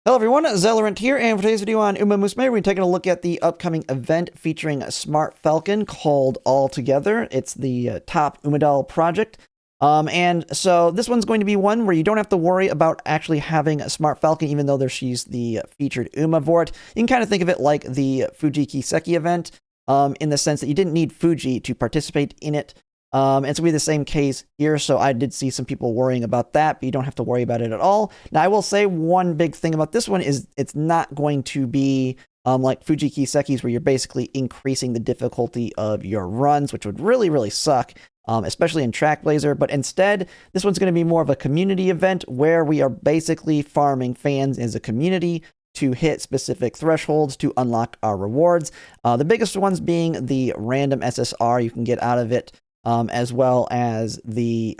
Hello everyone, Zellerant here, and for today's video on Umamusume, we're taking a look at the upcoming event featuring a Smart Falcon called All Together. It's the top Umadal project. And so this one's going to be one where you don't have to worry about actually having a Smart Falcon, even though she's the featured Uma for it. You can kind of think of it like the Fuji Kiseki event, in the sense that you didn't need Fuji to participate in it. It's going to be the same case here, so I did see some people worrying about that, but you don't have to worry about it at all. Now, I will say one big thing about this one is it's not going to be like Fuji Kiseki's, where you're basically increasing the difficulty of your runs, which would really, really suck, especially in Trackblazer. But instead, this one's going to be more of a community event where we are basically farming fans as a community to hit specific thresholds to unlock our rewards. The biggest ones being the random SSR you can get out of it, as well as the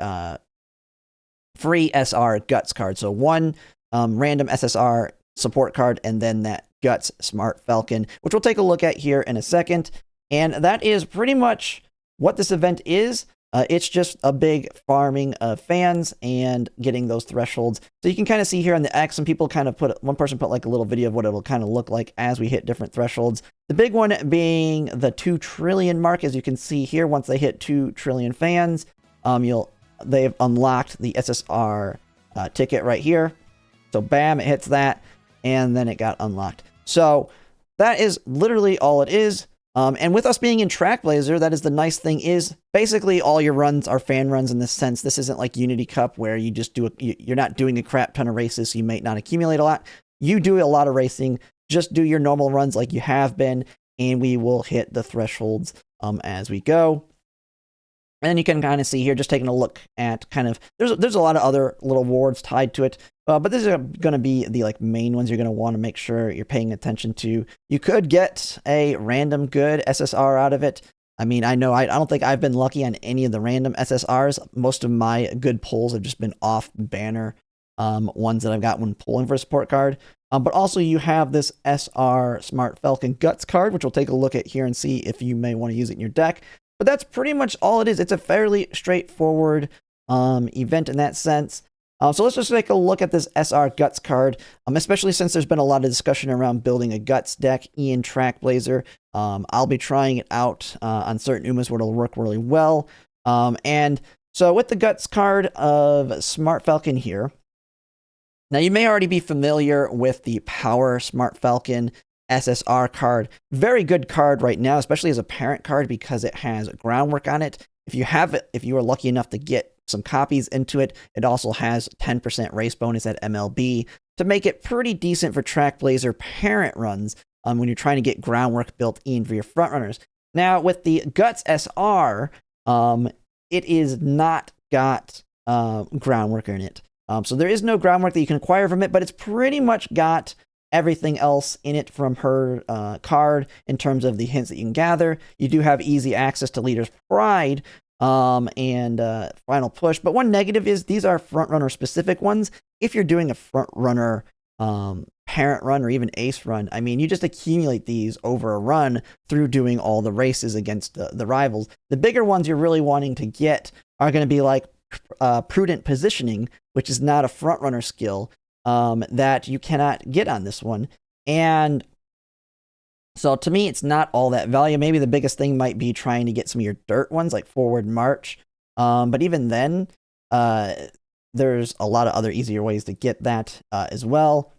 free SR Guts card. So one random SSR support card, and then that Guts Smart Falcon, which we'll take a look at here in a second. And that is pretty much what this event is. It's just a big farming of fans and getting those thresholds. So you can kind of see here on the X, some people kind of one person put like a little video of what it'll kind of look like as we hit different thresholds. The big one being the 2 trillion mark, as you can see here. Once they hit 2 trillion fans, they've unlocked the SSR ticket right here. So bam, it hits that, and then it got unlocked. So that is literally all it is. And with us being in Trackblazer, that is the nice thing, is basically all your runs are fan runs in this sense. This isn't like Unity Cup where you just you're not doing a crap ton of races, so you might not accumulate a lot. You do a lot of racing. Just do your normal runs like you have been, and we will hit the thresholds as we go. And you can kind of see here, just taking a look at kind of, there's a lot of other little awards tied to it. But these are going to be the main ones you're going to want to make sure you're paying attention to. You could get a random good SSR out of it. I mean, I know I don't think I've been lucky on any of the random SSRs. Most of my good pulls have just been off banner ones that I've got when pulling for a support card. But also you have this SR Smart Falcon Guts card, which we'll take a look at here and see if you may want to use it in your deck. But that's pretty much all it is. It's a fairly straightforward event in that sense. So let's just take a look at this SR Guts card, especially since there's been a lot of discussion around building a Guts deck in Trackblazer. I'll be trying it out on certain Umas where it'll work really well. And so with the Guts card of Smart Falcon here, now you may already be familiar with the Power Smart Falcon SSR card. Very good card right now, especially as a parent card, because it has groundwork on it. If you have it, if you are lucky enough to get some copies into it, it also has 10% race bonus at MLB to make it pretty decent for Trackblazer parent runs when you're trying to get groundwork built in for your front runners. Now with the Guts SR, it is not got groundwork in it. So there is no groundwork that you can acquire from it, but it's pretty much got everything else in it from her card in terms of the hints that you can gather. You do have easy access to Leader's Pride and Final Push, but one negative is these are front runner specific ones. If you're doing a front runner parent run or even ace run, I mean, you just accumulate these over a run through doing all the races against the rivals. The bigger ones you're really wanting to get are going to be like Prudent Positioning, which is not a front runner skill that you cannot get on this one. And so to me, it's not all that value. Maybe the biggest thing might be trying to get some of your dirt ones like Forward March. But even then, there's a lot of other easier ways to get that as well.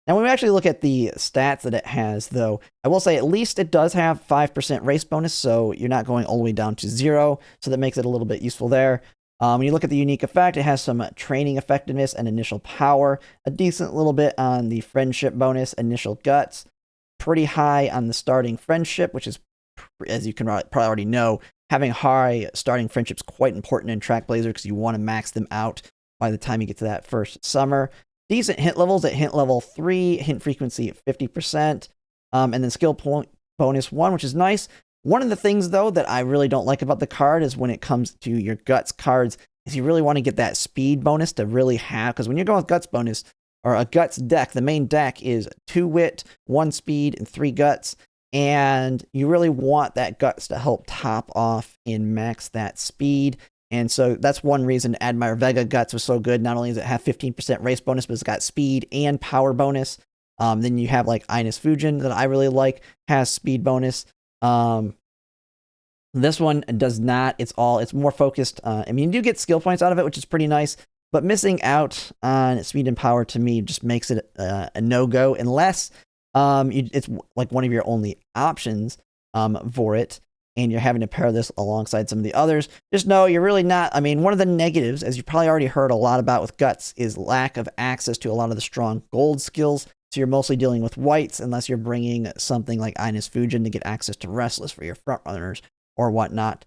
Now, when we actually look at the stats that it has, though, I will say at least it does have 5% race bonus, so you're not going all the way down to 0. So that makes it a little bit useful there. When you look at the unique effect, it has some training effectiveness and initial power, a decent little bit on the friendship bonus, initial guts, pretty high on the starting friendship, which is, as you can probably already know, having high starting friendships quite important in Trackblazer because you want to max them out by the time you get to that first summer. Decent hint levels at hint level 3, hint frequency at 50%, and then skill point bonus 1, which is nice. One of the things, though, that I really don't like about the card is when it comes to your Guts cards, is you really want to get that speed bonus to really have, because when you're going with Guts bonus, or a Guts deck, the main deck is 2 wit, 1 speed, and 3 guts, and you really want that Guts to help top off and max that speed. And so that's one reason Admire Vega Guts was so good. Not only does it have 15% race bonus, but it's got speed and power bonus. Then you have like Ines Fujin that I really like, has speed bonus. This one does not. It's more focused. I mean, you do get skill points out of it, which is pretty nice. But missing out on speed and power to me just makes it a no-go unless it's like one of your only options for it, and you're having to pair this alongside some of the others. Just know you're really not. I mean, one of the negatives, as you probably already heard a lot about with Guts, is lack of access to a lot of the strong gold skills. So you're mostly dealing with whites unless you're bringing something like Ines Fujin to get access to Restless for your front runners or whatnot.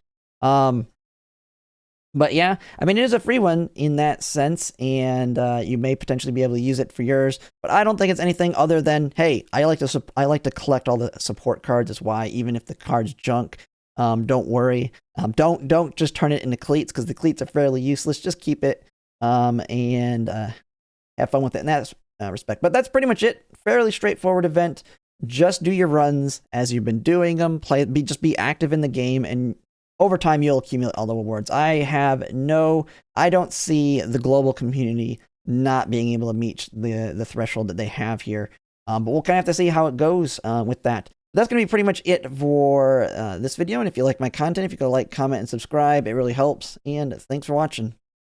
But yeah, I mean, it is a free one in that sense, and you may potentially be able to use it for yours. But I don't think it's anything other than, hey, I like to collect all the support cards. Is why, even if the card's junk, don't worry. Don't just turn it into cleats, because the cleats are fairly useless. Just keep it and have fun with it in that respect. But that's pretty much it. Fairly straightforward event. Just do your runs as you've been doing them. Just be active in the game, and over time you'll accumulate all the rewards. I don't see the global community not being able to meet the threshold that they have here. But we'll kind of have to see how it goes with that. That's going to be pretty much it for this video. And if you like my content, if you go like, comment, and subscribe, it really helps. And thanks for watching.